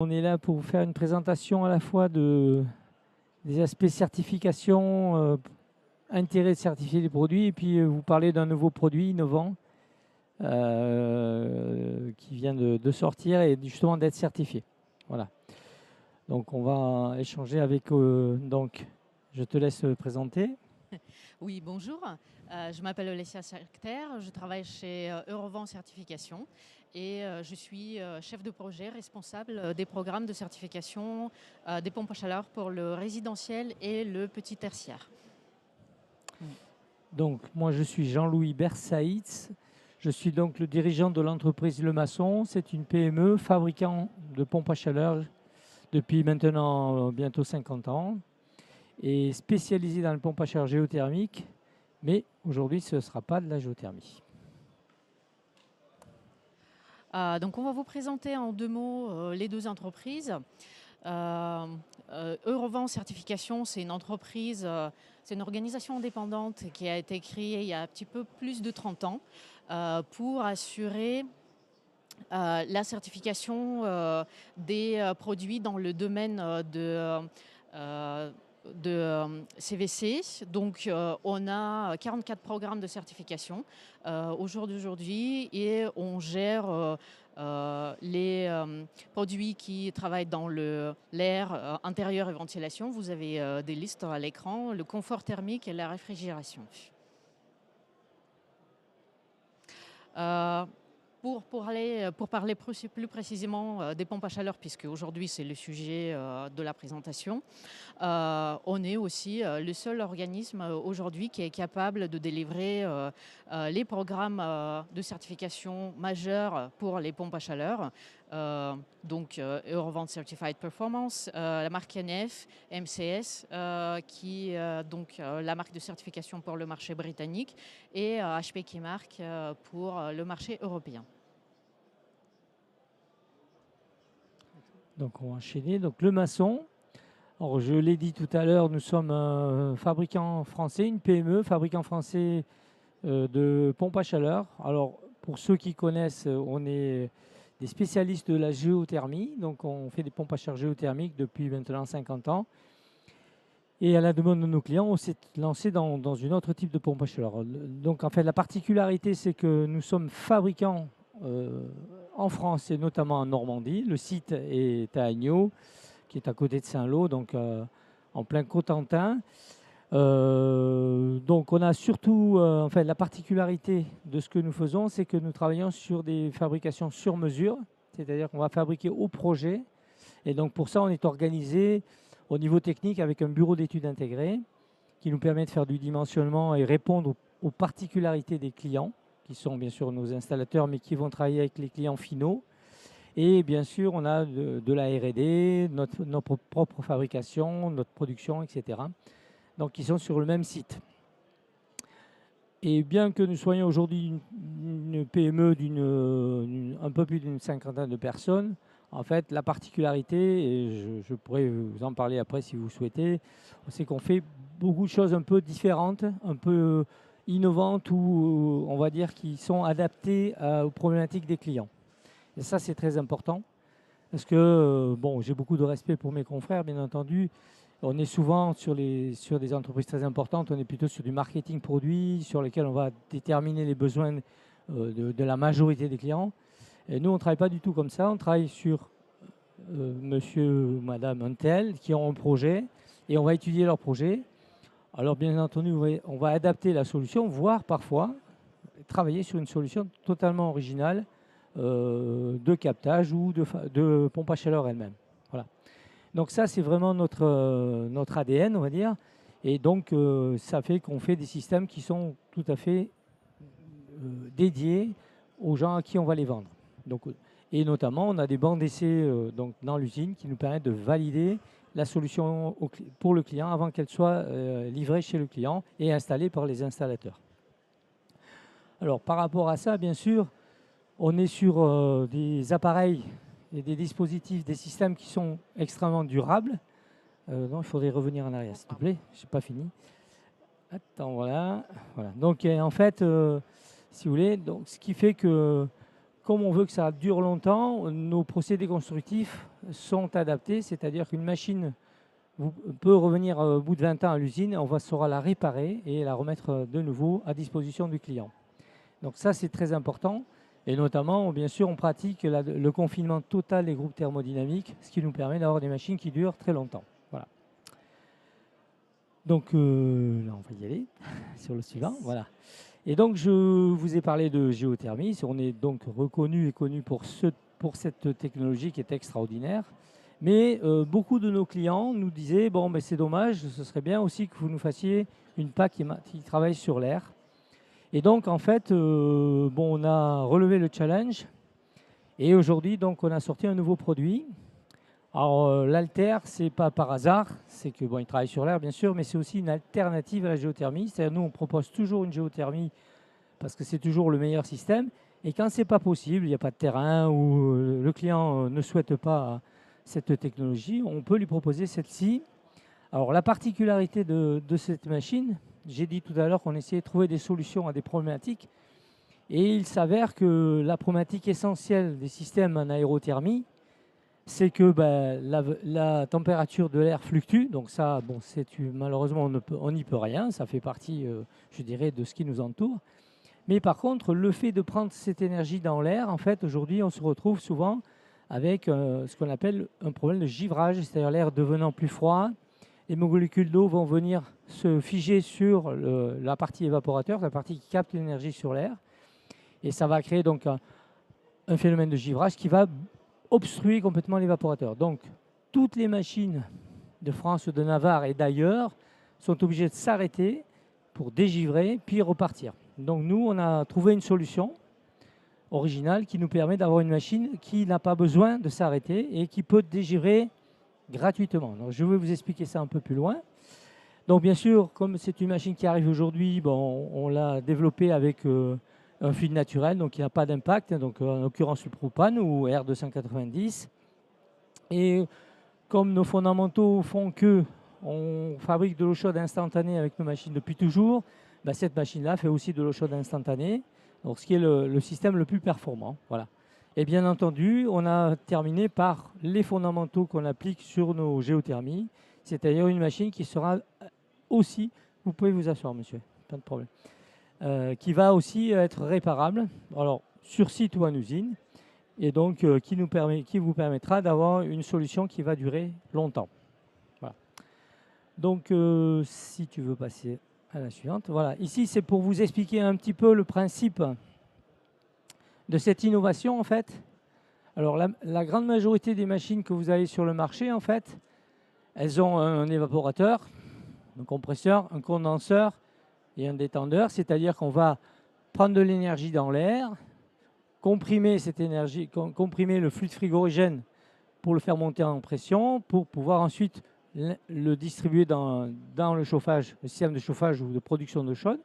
On est là pour vous faire une présentation à la fois des aspects certification, intérêt de certifier les produits, et puis vous parler d'un nouveau produit innovant qui vient de sortir et justement d'être certifié. Voilà. Donc on va échanger avec. Donc je te laisse présenter. Oui, bonjour. Je m'appelle Olesya Sarkter, je travaille chez Eurovent Certification et je suis chef de projet responsable des programmes de certification des pompes à chaleur pour le résidentiel et le petit tertiaire. Donc moi je suis Jean-Louis Bersaïtz. Je suis donc le dirigeant de l'entreprise Le Maçon. C'est une PME fabricant de pompes à chaleur depuis maintenant bientôt 50 ans et spécialisée dans le pompe à chaleur géothermique. Mais aujourd'hui, ce ne sera pas de la géothermie. Donc on va vous présenter en 2 mots les 2 entreprises. Eurovent Certification, c'est une entreprise, c'est une organisation indépendante qui a été créée il y a un petit peu plus de 30 ans pour assurer la certification des produits dans le domaine de CVC. Donc, on a 44 programmes de certification au jour d'aujourd'hui et on gère les produits qui travaillent dans l'air intérieur et ventilation. Vous avez des listes à l'écran, le confort thermique et la réfrigération. Pour parler plus précisément des pompes à chaleur, puisque aujourd'hui c'est le sujet de la présentation, on est aussi le seul organisme aujourd'hui qui est capable de délivrer les programmes de certification majeurs pour les pompes à chaleur. Donc Eurovent Certified Performance, la marque NF, MCS, qui donc la marque de certification pour le marché britannique, et HP Keymark pour le marché européen. Donc on va enchaîner. Donc Le Maçon. Alors, je l'ai dit tout à l'heure, nous sommes un fabricant français, une PME, fabricant français de pompes à chaleur. Alors, pour ceux qui connaissent, on est des spécialistes de la géothermie. Donc, on fait des pompes à chaleur géothermiques depuis maintenant 50 ans. Et à la demande de nos clients, on s'est lancé dans une autre type de pompe à chaleur. Donc, en fait, la particularité, c'est que nous sommes fabricants en France et notamment en Normandie. Le site est à Agneaux, qui est à côté de Saint-Lô, donc en plein Cotentin. Donc on a surtout, en fait, la particularité de ce que nous faisons, c'est que nous travaillons sur des fabrications sur mesure, c'est-à-dire qu'on va fabriquer au projet. Et donc pour ça, on est organisé au niveau technique avec un bureau d'études intégré qui nous permet de faire du dimensionnement et répondre aux particularités des clients, qui sont bien sûr nos installateurs, mais qui vont travailler avec les clients finaux. Et bien sûr, on a de la R&D, notre propre fabrication, notre production, etc. Donc, ils sont sur le même site. Et bien que nous soyons aujourd'hui une PME un peu plus d'une cinquantaine de personnes, en fait, la particularité, et je pourrais vous en parler après si vous souhaitez, c'est qu'on fait beaucoup de choses un peu différentes, un peu innovantes ou on va dire qui sont adaptées aux problématiques des clients. Et ça, c'est très important parce que, bon, j'ai beaucoup de respect pour mes confrères, bien entendu. On est souvent sur des entreprises très importantes, on est plutôt sur du marketing produit, sur lesquels on va déterminer les besoins de la majorité des clients. Et nous, on ne travaille pas du tout comme ça. On travaille sur monsieur ou madame un tel qui ont un projet et on va étudier leur projet. Alors, bien entendu, on va adapter la solution, voire parfois travailler sur une solution totalement originale de captage ou de pompe à chaleur elle-même. Voilà. Donc ça, c'est vraiment notre ADN, on va dire. Et donc, ça fait qu'on fait des systèmes qui sont tout à fait dédiés aux gens à qui on va les vendre. Donc, et notamment, on a des bancs d'essai donc dans l'usine qui nous permettent de valider la solution pour le client avant qu'elle soit livrée chez le client et installée par les installateurs. Alors, par rapport à ça, bien sûr, on est sur des appareils et des dispositifs, des systèmes qui sont extrêmement durables. Non, il faudrait revenir en arrière, s'il te plaît. Je n'ai pas fini. Attends, voilà. Donc, en fait, si vous voulez, donc, ce qui fait que comme on veut que ça dure longtemps, nos procédés constructifs sont adaptés, c'est-à-dire qu'une machine peut revenir au bout de 20 ans à l'usine, on saura la réparer et la remettre de nouveau à disposition du client. Donc ça, c'est très important. Et notamment, bien sûr, on pratique le confinement total des groupes thermodynamiques, ce qui nous permet d'avoir des machines qui durent très longtemps. Voilà. Donc là, on va y aller sur le suivant. Voilà. Et donc, je vous ai parlé de géothermie. On est donc reconnu et connu pour cette technologie qui est extraordinaire. Mais beaucoup de nos clients nous disaient, bon, ben, c'est dommage, ce serait bien aussi que vous nous fassiez une PAC qui travaille sur l'air. Et donc, en fait, on a relevé le challenge. Et aujourd'hui, donc, on a sorti un nouveau produit. Alors, l'Alter, ce n'est pas par hasard. C'est que, bon, il travaille sur l'air, bien sûr, mais c'est aussi une alternative à la géothermie. C'est-à-dire, nous, on propose toujours une géothermie parce que c'est toujours le meilleur système. Et quand ce n'est pas possible, il n'y a pas de terrain ou le client ne souhaite pas cette technologie, on peut lui proposer celle-ci. Alors, la particularité de cette machine, j'ai dit tout à l'heure qu'on essayait de trouver des solutions à des problématiques. Et il s'avère que la problématique essentielle des systèmes en aérothermie, c'est que la température de l'air fluctue. Donc ça, bon, malheureusement, on n'y peut rien. Ça fait partie, je dirais, de ce qui nous entoure. Mais par contre, le fait de prendre cette énergie dans l'air, en fait, aujourd'hui, on se retrouve souvent avec ce qu'on appelle un problème de givrage, c'est-à-dire l'air devenant plus froid. Les molécules d'eau vont venir se figer sur la partie évaporateur, la partie qui capte l'énergie sur l'air. Et ça va créer donc un phénomène de givrage qui va obstruer complètement l'évaporateur. Donc, toutes les machines de France, de Navarre et d'ailleurs sont obligées de s'arrêter pour dégivrer, puis repartir. Donc, nous, on a trouvé une solution originale qui nous permet d'avoir une machine qui n'a pas besoin de s'arrêter et qui peut dégivrer gratuitement. Donc, je vais vous expliquer ça un peu plus loin. Donc, bien sûr, comme c'est une machine qui arrive aujourd'hui, bon, on l'a développée avec un fluide naturel, donc il n'y a pas d'impact, donc en l'occurrence le propane ou R290. Et comme nos fondamentaux font que on fabrique de l'eau chaude instantanée avec nos machines depuis toujours, ben cette machine-là fait aussi de l'eau chaude instantanée, donc ce qui est le système le plus performant. Voilà. Et bien entendu, on a terminé par les fondamentaux qu'on applique sur nos géothermies, c'est-à-dire une machine qui sera aussi, vous pouvez vous asseoir monsieur, pas de problème, qui va aussi être réparable, alors sur site ou en usine, et donc qui vous permettra d'avoir une solution qui va durer longtemps. Voilà. Donc si tu veux passer à la suivante, voilà. Ici c'est pour vous expliquer un petit peu le principe de cette innovation en fait. Alors la grande majorité des machines que vous avez sur le marché en fait, elles ont un évaporateur, un compresseur, un condenseur et un détendeur, c'est-à-dire qu'on va prendre de l'énergie dans l'air, comprimer cette énergie, comprimer le fluide frigorigène pour le faire monter en pression, pour pouvoir ensuite le distribuer dans le chauffage, le système de chauffage ou de production d'eau chaude.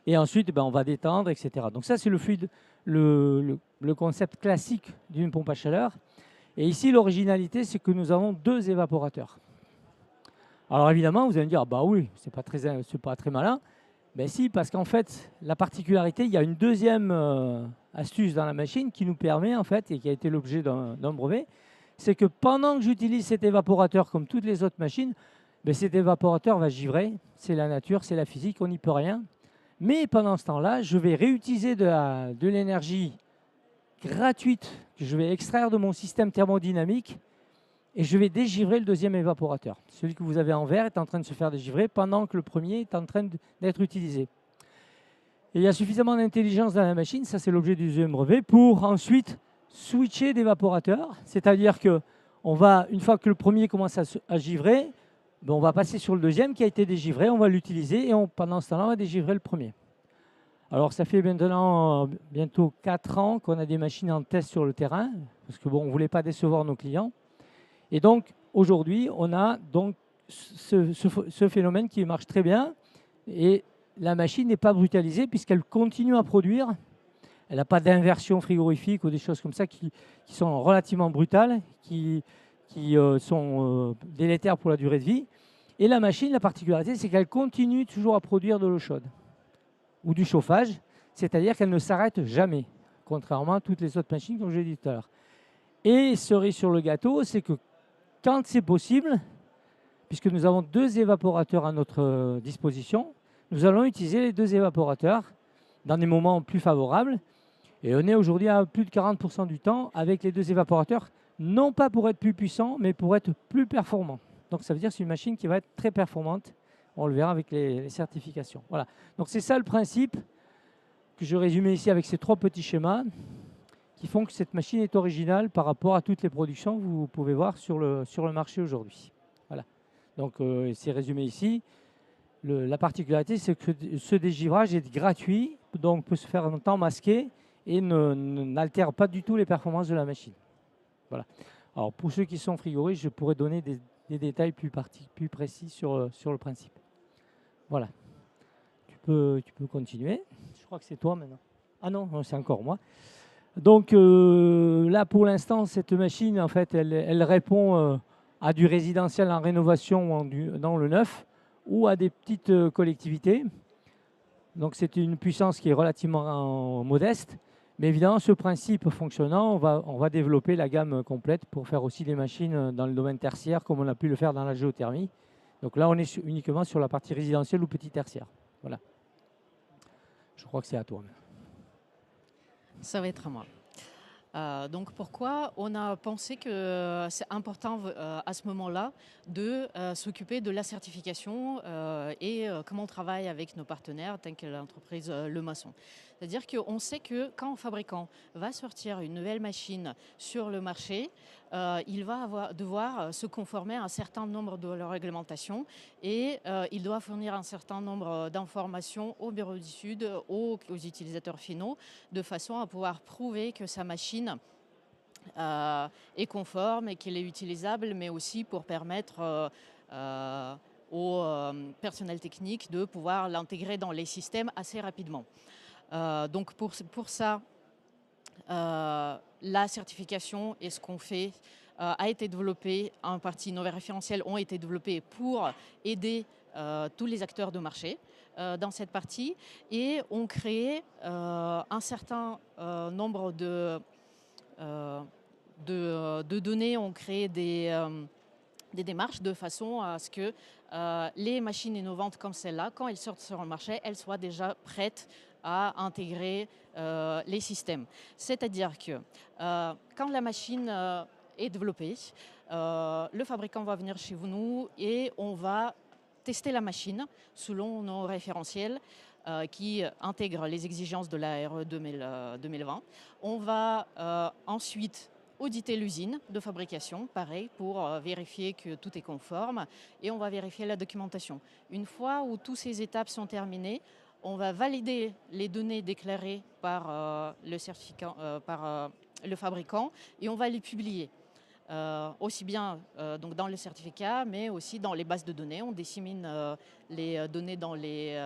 Et ensuite, on va détendre, etc. Donc ça, c'est le fluide, le concept classique d'une pompe à chaleur. Et ici, l'originalité, c'est que nous avons deux évaporateurs. Alors évidemment, vous allez me dire, ah bah oui, c'est pas très malin. Ben si, parce qu'en fait, la particularité, il y a une deuxième astuce dans la machine qui nous permet, en fait, et qui a été l'objet d'un brevet, c'est que pendant que j'utilise cet évaporateur comme toutes les autres machines, ben cet évaporateur va givrer, c'est la nature, c'est la physique, on n'y peut rien. Mais pendant ce temps-là, je vais réutiliser de l'énergie gratuite que je vais extraire de mon système thermodynamique et je vais dégivrer le deuxième évaporateur. Celui que vous avez en vert est en train de se faire dégivrer pendant que le premier est en train d'être utilisé. Et il y a suffisamment d'intelligence dans la machine, ça c'est l'objet du deuxième brevet, pour ensuite switcher d'évaporateur. C'est-à-dire que une fois que le premier commence à givrer, on va passer sur le deuxième qui a été dégivré, on va l'utiliser et pendant ce temps-là, on va dégivrer le premier. Alors ça fait maintenant bientôt 4 ans qu'on a des machines en test sur le terrain, parce que on ne voulait pas décevoir nos clients. Et donc, aujourd'hui, on a donc ce phénomène qui marche très bien. Et la machine n'est pas brutalisée puisqu'elle continue à produire. Elle n'a pas d'inversion frigorifique ou des choses comme ça qui sont relativement brutales, qui sont délétères pour la durée de vie. Et la machine, la particularité, c'est qu'elle continue toujours à produire de l'eau chaude ou du chauffage, c'est-à-dire qu'elle ne s'arrête jamais. contrairement à toutes les autres machines, comme je l'ai dit tout à l'heure. Et cerise sur le gâteau, c'est que quand c'est possible, puisque nous avons 2 évaporateurs à notre disposition, nous allons utiliser les 2 évaporateurs dans des moments plus favorables. Et on est aujourd'hui à plus de 40% du temps avec les 2 évaporateurs, non pas pour être plus puissant, mais pour être plus performant. Donc ça veut dire que c'est une machine qui va être très performante. On le verra avec les certifications. Voilà. Donc c'est ça le principe que je résumais ici avec ces 3 petits schémas qui font que cette machine est originale par rapport à toutes les productions que vous pouvez voir sur le marché aujourd'hui. Voilà. Donc c'est résumé ici. La particularité, c'est que ce dégivrage est gratuit, donc peut se faire en temps masqué et n'altère pas du tout les performances de la machine. Voilà. Alors pour ceux qui sont frigoristes, je pourrais donner des détails plus précis sur le principe. Voilà. Tu peux continuer. Je crois que c'est toi maintenant. Ah non, c'est encore moi. Donc là, pour l'instant, cette machine, en fait, elle répond à du résidentiel en rénovation dans le neuf ou à des petites collectivités. Donc c'est une puissance qui est relativement modeste. Mais évidemment, ce principe fonctionnant, on va développer la gamme complète pour faire aussi des machines dans le domaine tertiaire, comme on a pu le faire dans la géothermie. Donc là, on est uniquement sur la partie résidentielle ou petit tertiaire. Voilà. Je crois que c'est à toi. Ça va être à moi. Donc pourquoi on a pensé que c'est important à ce moment-là de s'occuper de la certification et comment on travaille avec nos partenaires tels que l'entreprise Le Maçon. C'est-à-dire qu'on sait que quand un fabricant va sortir une nouvelle machine sur le marché, il va devoir se conformer à un certain nombre de réglementations et il doit fournir un certain nombre d'informations au bureau du Sud, aux utilisateurs finaux, de façon à pouvoir prouver que sa machine est conforme et qu'elle est utilisable, mais aussi pour permettre au personnel technique de pouvoir l'intégrer dans les systèmes assez rapidement. Donc pour ça, la certification et ce qu'on fait a été développé, en partie nos référentiels ont été développés pour aider tous les acteurs de marché dans cette partie et ont créé un certain nombre de données, ont créé des démarches de façon à ce que les machines innovantes comme celle-là, quand elles sortent sur le marché, elles soient déjà prêtes à intégrer les systèmes. C'est-à-dire que quand la machine est développée, le fabricant va venir chez nous et on va tester la machine selon nos référentiels qui intègrent les exigences de la RE 2020. On va ensuite auditer l'usine de fabrication, pareil, pour vérifier que tout est conforme et on va vérifier la documentation. Une fois où toutes ces étapes sont terminées, on va valider les données déclarées par le fabricant et on va les publier. Aussi bien donc dans le certificat, mais aussi dans les bases de données. On dissémine les données dans les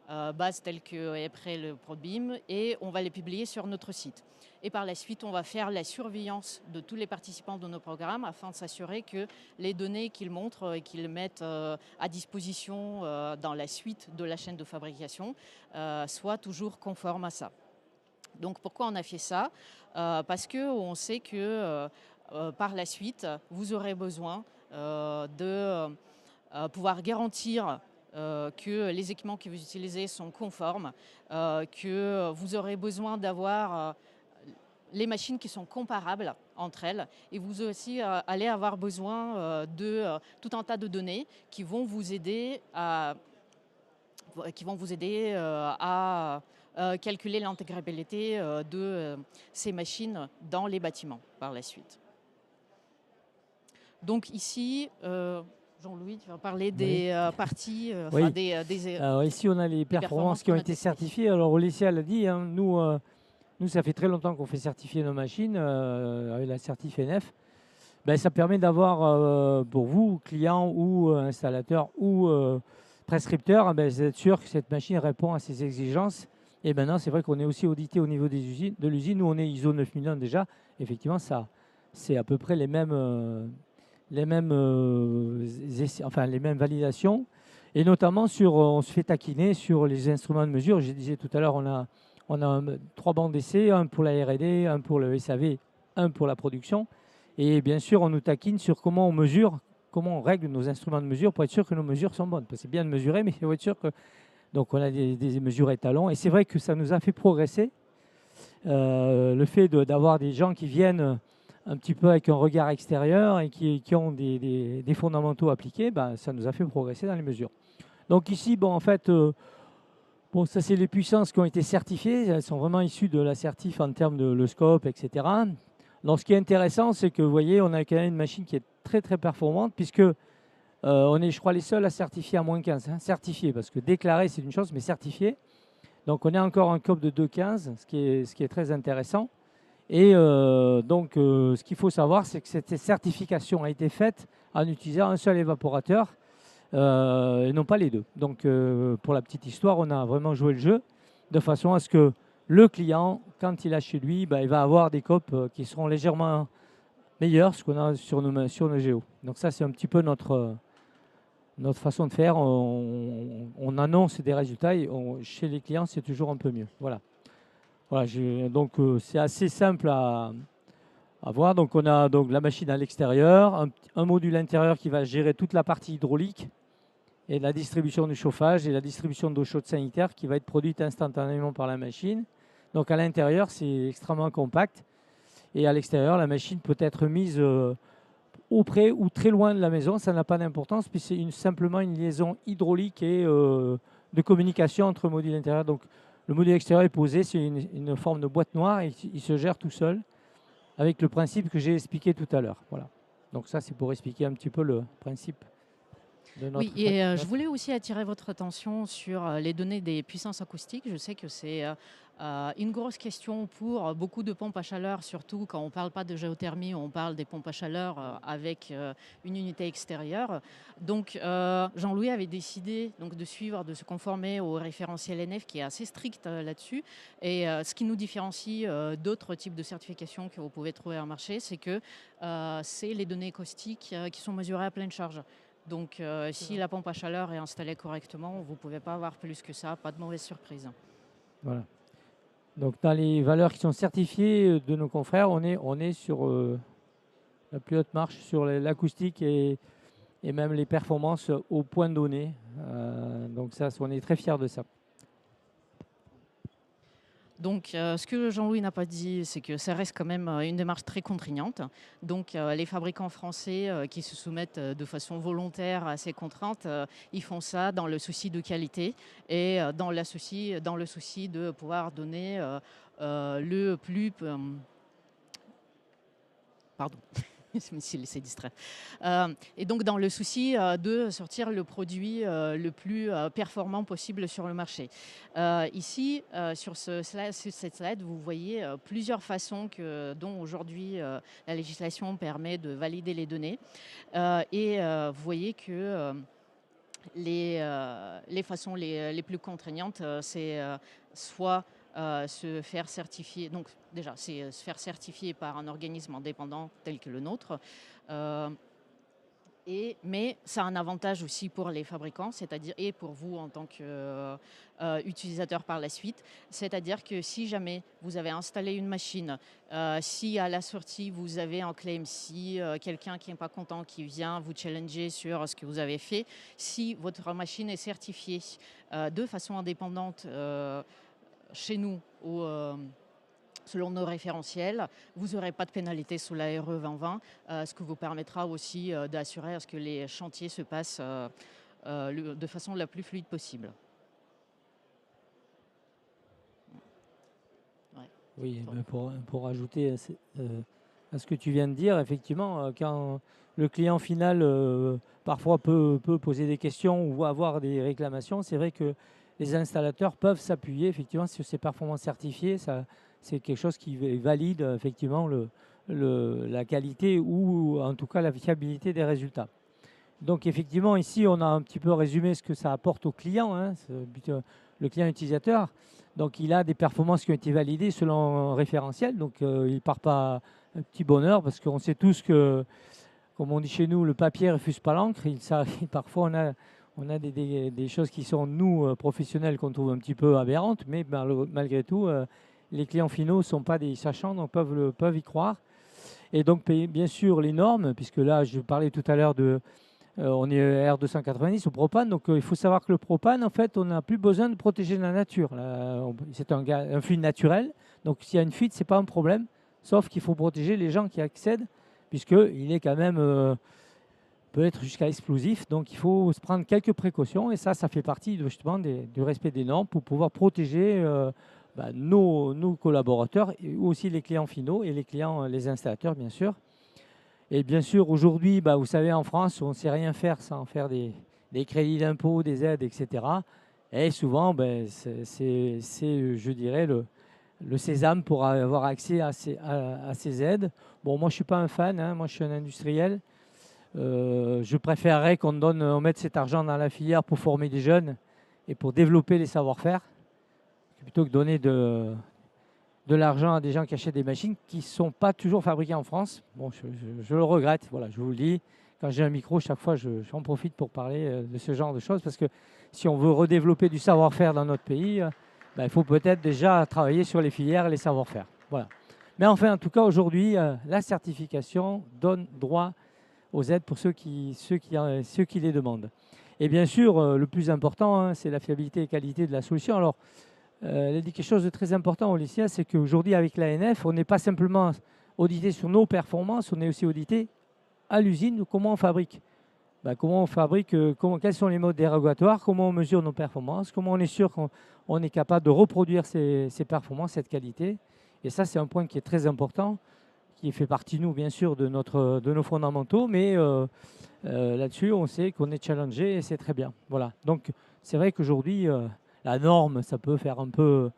bases telles que après le ProBIM et on va les publier sur notre site. Et par la suite, on va faire la surveillance de tous les participants de nos programmes afin de s'assurer que les données qu'ils montrent et qu'ils mettent à disposition dans la suite de la chaîne de fabrication soient toujours conformes à ça. Donc pourquoi on a fait ça? Parce qu'on sait que par la suite, vous aurez besoin de pouvoir garantir que les équipements que vous utilisez sont conformes, que vous aurez besoin d'avoir les machines qui sont comparables entre elles et vous aussi allez avoir besoin de tout un tas de données qui vont vous aider à calculer l'intégrabilité de ces machines dans les bâtiments par la suite. Donc ici, Jean-Louis, tu vas parler des parties, oui. Alors ici, on a les performances qui ont été certifiées. Alors Olesya l'a dit, hein, nous, ça fait très longtemps qu'on fait certifier nos machines avec la certif NF. Ben, ça permet d'avoir, pour vous, clients ou installateurs ou prescripteurs, ben, d'être sûr que cette machine répond à ces exigences. Et maintenant, c'est vrai qu'on est aussi audité au niveau de l'usine. Nous, on est ISO 9001 déjà. Effectivement, ça, c'est à peu près les mêmes validations. Et notamment, on se fait taquiner sur les instruments de mesure. Je disais tout à l'heure, On a 3 bancs d'essai, un pour la R&D, un pour le SAV, un pour la production. Et bien sûr, on nous taquine sur comment on mesure, comment on règle nos instruments de mesure pour être sûr que nos mesures sont bonnes. Parce que c'est bien de mesurer, mais il faut être sûr que... Donc on a des mesures étalons. Et c'est vrai que ça nous a fait progresser. Le fait d'avoir des gens qui viennent un petit peu avec un regard extérieur et qui ont des fondamentaux appliqués, ben, ça nous a fait progresser dans les mesures. Donc ici, bon, en fait, bon, ça c'est les puissances qui ont été certifiées. Elles sont vraiment issues de la certif en termes de le scope, etc. Donc ce qui est intéressant, c'est que vous voyez, on a quand même une machine qui est très très performante puisque on est, je crois, les seuls à certifier à moins 15. Hein, certifié, parce que déclarer c'est une chose, mais certifié. Donc on est encore un COP de 2,15, ce qui est très intéressant. Et donc ce qu'il faut savoir, c'est que cette certification a été faite en utilisant un seul évaporateur et non pas les deux. Donc pour la petite histoire, on a vraiment joué le jeu de façon à ce que le client, quand il a chez lui, il va avoir des COP qui seront légèrement meilleurs que ce qu'on a sur nos géos. Donc ça, c'est un petit peu notre façon de faire. On annonce des résultats et chez les clients, c'est toujours un peu mieux. Voilà. Voilà, donc c'est assez simple à voir. Donc on a donc la machine à l'extérieur, un module intérieur qui va gérer toute la partie hydraulique et la distribution du chauffage et la distribution d'eau chaude sanitaire qui va être produite instantanément par la machine. Donc à l'intérieur, c'est extrêmement compact. Et à l'extérieur, la machine peut être mise auprès ou très loin de la maison. Ça n'a pas d'importance, puis c'est simplement une liaison hydraulique et de communication entre le module intérieur. Donc le module extérieur est posé, c'est une forme de boîte noire et il se gère tout seul avec le principe que j'ai expliqué tout à l'heure. Voilà. Donc ça, c'est pour expliquer un petit peu le principe. Oui, et je voulais aussi attirer votre attention sur les données des puissances acoustiques. Je sais que c'est une grosse question pour beaucoup de pompes à chaleur, surtout quand on ne parle pas de géothermie, on parle des pompes à chaleur avec une unité extérieure. Donc Jean-Louis avait décidé donc, de se conformer au référentiel NF qui est assez strict là-dessus. Et ce qui nous différencie d'autres types de certifications que vous pouvez trouver en marché, c'est que c'est les données acoustiques qui sont mesurées à pleine charge. Donc, si la pompe à chaleur est installée correctement, vous ne pouvez pas avoir plus que ça, pas de mauvaise surprise. Voilà. Donc, dans les valeurs qui sont certifiées de nos confrères, on est sur la plus haute marche sur l'acoustique et même les performances au point donné. Donc, ça, on est très fiers de ça. Donc, ce que Jean-Louis n'a pas dit, c'est que ça reste quand même une démarche très contraignante. Donc, les fabricants français qui se soumettent de façon volontaire à ces contraintes, ils font ça dans le souci de qualité et dans le souci de pouvoir donner le plus... Pardon. Je me suis laissé distraire. Et donc, dans le souci de sortir le produit le plus performant possible sur le marché. Ici, sur cette slide, vous voyez plusieurs façons dont aujourd'hui la législation permet de valider les données. Et vous voyez que les façons les plus contraignantes, c'est soit se faire certifier, donc déjà c'est se faire certifier par un organisme indépendant tel que le nôtre, mais ça a un avantage aussi pour les fabricants, c'est-à-dire et pour vous en tant qu'utilisateur par la suite, c'est-à-dire que si jamais vous avez installé une machine, si à la sortie vous avez un claim, si quelqu'un qui n'est pas content qui vient vous challenger sur ce que vous avez fait, si votre machine est certifiée de façon indépendante chez nous ou selon nos référentiels, vous n'aurez pas de pénalité sous la RE 2020, ce qui vous permettra aussi d'assurer à ce que les chantiers se passent de façon la plus fluide possible. Ouais. Oui, pour ajouter à ce que tu viens de dire, effectivement, quand le client final parfois peut poser des questions ou avoir des réclamations, c'est vrai que les installateurs peuvent s'appuyer effectivement sur ces performances certifiées. C'est quelque chose qui valide effectivement la qualité ou en tout cas la fiabilité des résultats. Donc effectivement ici on a un petit peu résumé ce que ça apporte au client, hein, le client utilisateur. Donc il a des performances qui ont été validées selon un référentiel, donc il ne part pas un petit bonheur parce qu'on sait tous que, comme on dit chez nous, le papier ne refuse pas l'encre. Parfois On a des choses qui sont, nous, professionnels, qu'on trouve un petit peu aberrantes, mais malgré tout, les clients finaux ne sont pas des sachants, donc peuvent y croire. Et donc, bien sûr, les normes, puisque là, je parlais tout à l'heure on est R290 au propane, donc il faut savoir que le propane, en fait, on n'a plus besoin de protéger la nature. C'est un fluide naturel, donc s'il y a une fuite, ce n'est pas un problème, sauf qu'il faut protéger les gens qui accèdent, puisqu'il est quand même, peut être jusqu'à explosif, donc il faut se prendre quelques précautions, et ça fait partie justement du respect des normes pour pouvoir protéger nos collaborateurs, et aussi les clients finaux et les installateurs, bien sûr. Et bien sûr, aujourd'hui, vous savez, en France, on ne sait rien faire sans faire des crédits d'impôt, des aides, etc. Et souvent, c'est, je dirais, le sésame pour avoir accès à ces aides. Bon, moi, je ne suis pas un fan, hein, moi, je suis un industriel. Je préférerais on mette cet argent dans la filière pour former des jeunes et pour développer les savoir-faire, plutôt que donner de l'argent à des gens qui achètent des machines qui ne sont pas toujours fabriquées en France. Bon, je le regrette, voilà, je vous le dis. Quand j'ai un micro, chaque fois, j'en profite pour parler de ce genre de choses, parce que si on veut redévelopper du savoir-faire dans notre pays, il faut peut-être déjà travailler sur les filières et les savoir-faire. Voilà. Mais enfin, en tout cas, aujourd'hui, la certification donne droit aux aides pour ceux qui les demandent. Et bien sûr, le plus important, hein, c'est la fiabilité et qualité de la solution. Alors, elle a dit quelque chose de très important, Olicia, c'est qu'aujourd'hui, avec l'ANF, on n'est pas simplement audité sur nos performances, on est aussi audité à l'usine, comment on fabrique. Comment on fabrique, quels sont les modes dérogatoires, comment on mesure nos performances, comment on est sûr qu'on est capable de reproduire ces performances, cette qualité. Et ça, c'est un point qui est très important, qui fait partie, nous, bien sûr, de nos fondamentaux, mais là-dessus, on sait qu'on est challengé et c'est très bien. Voilà. Donc, c'est vrai qu'aujourd'hui, la norme, ça peut faire un peu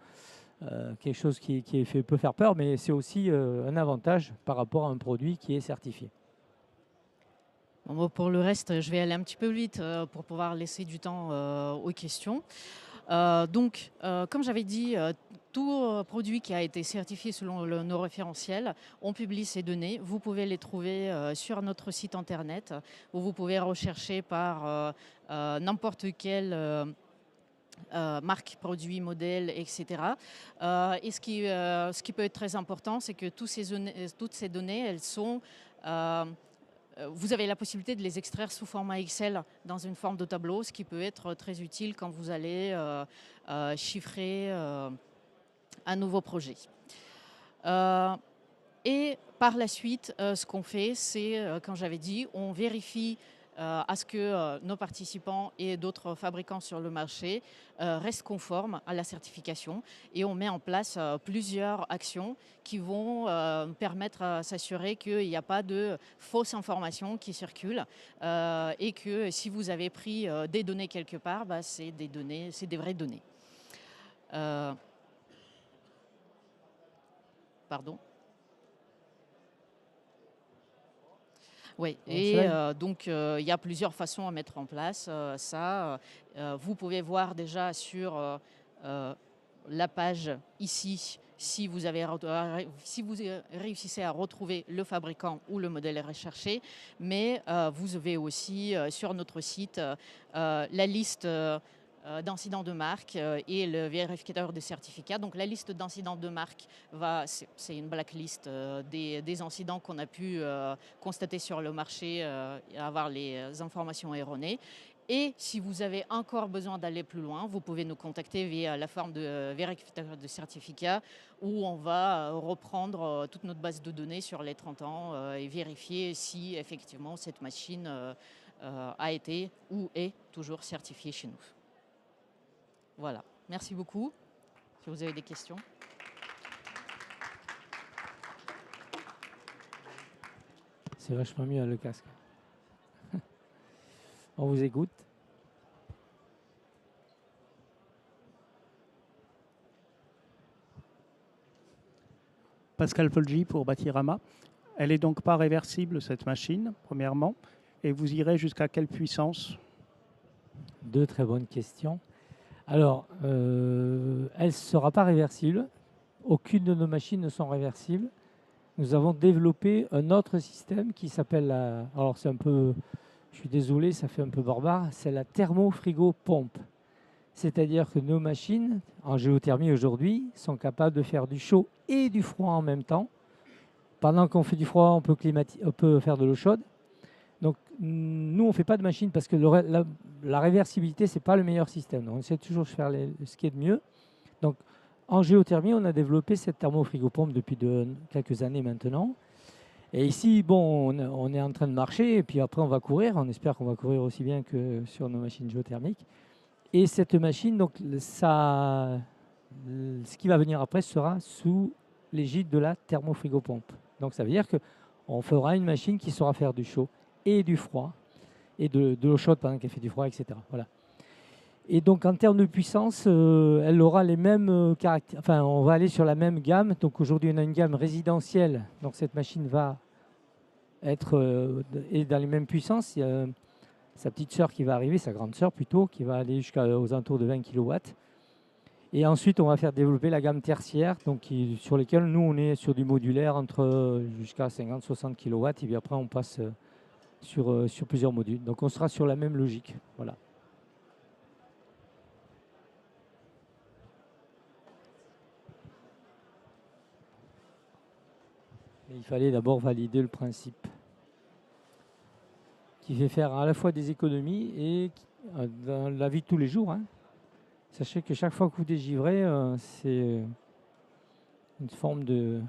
quelque chose qui peut faire peur, mais c'est aussi un avantage par rapport à un produit qui est certifié. Bon, pour le reste, je vais aller un petit peu vite pour pouvoir laisser du temps aux questions. Donc, comme j'avais dit, tout produit qui a été certifié selon nos référentiels, on publie ces données. Vous pouvez les trouver sur notre site internet, où vous pouvez rechercher par n'importe quelle marque, produit, modèle, etc. Et ce qui peut être très important, c'est que toutes ces données, elles sont... vous avez la possibilité de les extraire sous format Excel dans une forme de tableau, ce qui peut être très utile quand vous allez chiffrer un nouveau projet. Et par la suite, ce qu'on fait, c'est, comme j'avais dit, on vérifie à ce que nos participants et d'autres fabricants sur le marché restent conformes à la certification, et on met en place plusieurs actions qui vont permettre à s'assurer qu'il n'y a pas de fausses informations qui circulent et que si vous avez pris des données quelque part, c'est des vraies données. Pardon. Oui, et donc il y a plusieurs façons à mettre en place ça. Vous pouvez voir déjà sur la page ici, si vous réussissez à retrouver le fabricant ou le modèle recherché, mais vous avez aussi sur notre site la liste d'incidents de marque et le vérificateur de certificat. Donc la liste d'incidents de marque, c'est une blacklist des incidents qu'on a pu constater sur le marché et avoir les informations erronées. Et si vous avez encore besoin d'aller plus loin, vous pouvez nous contacter via la forme de vérificateur de certificat, où on va reprendre toute notre base de données sur les 30 ans et vérifier si effectivement cette machine a été ou est toujours certifiée chez nous. Voilà, merci beaucoup. Si vous avez des questions. C'est vachement mieux le casque. On vous écoute. Pascal Polgy pour Batirama. Elle n'est donc pas réversible, cette machine, premièrement. Et vous irez jusqu'à quelle puissance? Deux très bonnes questions. Alors, elle ne sera pas réversible. Aucune de nos machines ne sont réversibles. Nous avons développé un autre système qui s'appelle alors c'est un peu, je suis désolé, ça fait un peu barbare, c'est la thermofrigo-pompe. C'est-à-dire que nos machines, en géothermie aujourd'hui, sont capables de faire du chaud et du froid en même temps. Pendant qu'on fait du froid, on peut faire de l'eau chaude. Donc, nous, on ne fait pas de machine parce que la réversibilité, ce n'est pas le meilleur système. Donc, on essaie toujours de faire ce qui est de mieux. Donc, en géothermie, on a développé cette thermofrigo-pompe depuis quelques années maintenant. Et ici, bon, on est en train de marcher et puis après, on va courir. On espère qu'on va courir aussi bien que sur nos machines géothermiques. Et cette machine, donc, ce qui va venir après sera sous l'égide de la thermofrigo-pompe. Donc, ça veut dire qu'on fera une machine qui saura faire du chaud et du froid, et de l'eau chaude pendant qu'elle fait du froid, etc. Voilà. Et donc, en termes de puissance, elle aura les mêmes caractéristiques. Enfin, on va aller sur la même gamme. Donc, aujourd'hui, on a une gamme résidentielle. Donc, cette machine va être dans les mêmes puissances. Il y a sa petite sœur qui va arriver, sa grande sœur plutôt, qui va aller jusqu'aux alentours de 20 kW. Et ensuite, on va faire développer la gamme tertiaire, donc sur lesquelles nous, on est sur du modulaire jusqu'à 50-60 kW. Et puis après, on passe sur plusieurs modules. Donc, on sera sur la même logique. Voilà. Mais il fallait d'abord valider le principe qui fait faire à la fois des économies et dans la vie de tous les jours. Hein. Sachez que chaque fois que vous dégivrez, c'est une forme de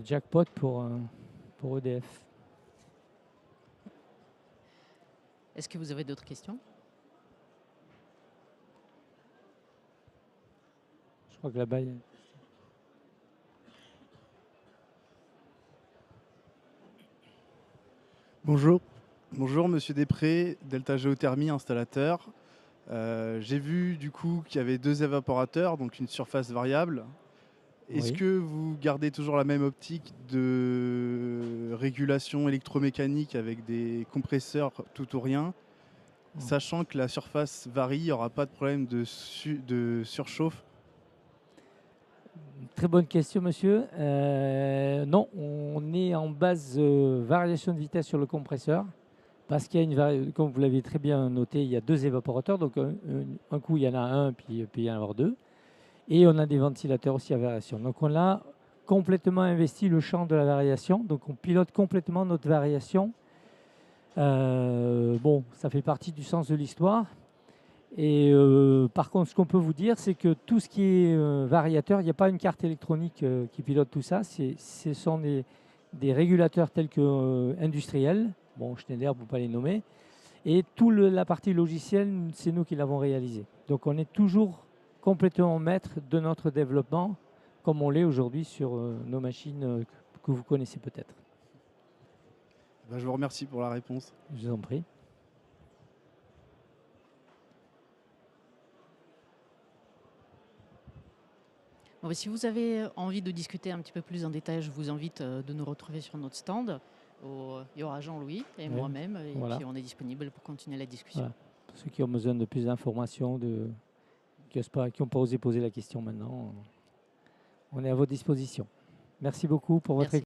jackpot pour EDF. Est-ce que vous avez d'autres questions? Je crois que là-bas, Bonjour, Monsieur Després, Delta Géothermie, installateur. J'ai vu du coup qu'il y avait 2 évaporateurs, donc une surface variable. Est-ce que vous gardez toujours la même optique de régulation électromécanique avec des compresseurs tout ou rien, sachant que la surface varie, il n'y aura pas de problème de surchauffe? Très bonne question, monsieur. Non, on est en base variation de vitesse sur le compresseur parce qu'il y a comme vous l'avez très bien noté, il y a 2 évaporateurs. Donc, un coup, il y en a un, puis il y en a 2. Et on a des ventilateurs aussi à variation. Donc, on a complètement investi le champ de la variation. Donc, on pilote complètement notre variation. Bon, ça fait partie du sens de l'histoire. Et par contre, ce qu'on peut vous dire, c'est que tout ce qui est variateur, il n'y a pas une carte électronique qui pilote tout ça. Ce sont des régulateurs tels que industriels. Bon, Schneider, pour ne pas les nommer. Et toute la partie logicielle, c'est nous qui l'avons réalisé. Donc, on est toujours complètement maître de notre développement, comme on l'est aujourd'hui sur nos machines que vous connaissez peut-être. Je vous remercie pour la réponse. Je vous en prie. Bon, si vous avez envie de discuter un petit peu plus en détail, je vous invite de nous retrouver sur notre stand. Il y aura Jean-Louis et moi-même, et puis on est disponible pour continuer la discussion. Voilà. Pour ceux qui ont besoin de plus d'informations, qui n'ont pas osé poser la question maintenant, on est à votre disposition. Merci beaucoup pour votre écoute.